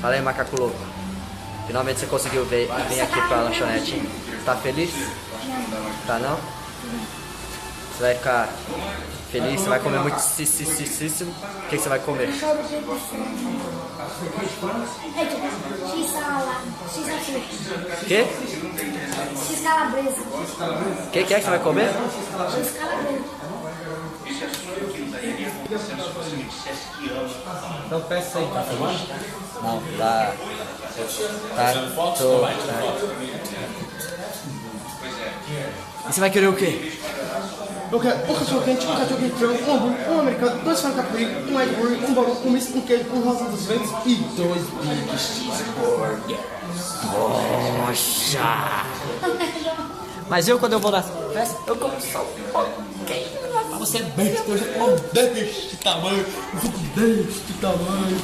Fala aí, macaco louco. Finalmente você conseguiu vir aqui pra lanchonete. Tá feliz? Tá não? Você vai ficar feliz? Você vai comer muito xixíssimo? O que você vai comer? Que? X calabresa. O que é que você vai comer? X calabresa. Então peça aí, tá filmando? Não, lá. Tá, tô. E você vai querer o quê? Eu quero um cachorro quente, um cachorro quente frango, um hambúrguer, um americano, 2 frangos capricho, um egg burger, um bauru, um misto com queijo, um rosa dos ventos e 2 big cheeseburger. Poxa! Mas eu, quando eu vou na festa, eu como só um pouquinho. Você é besta, eu já como deste tamanho, eu fico deste tamanho.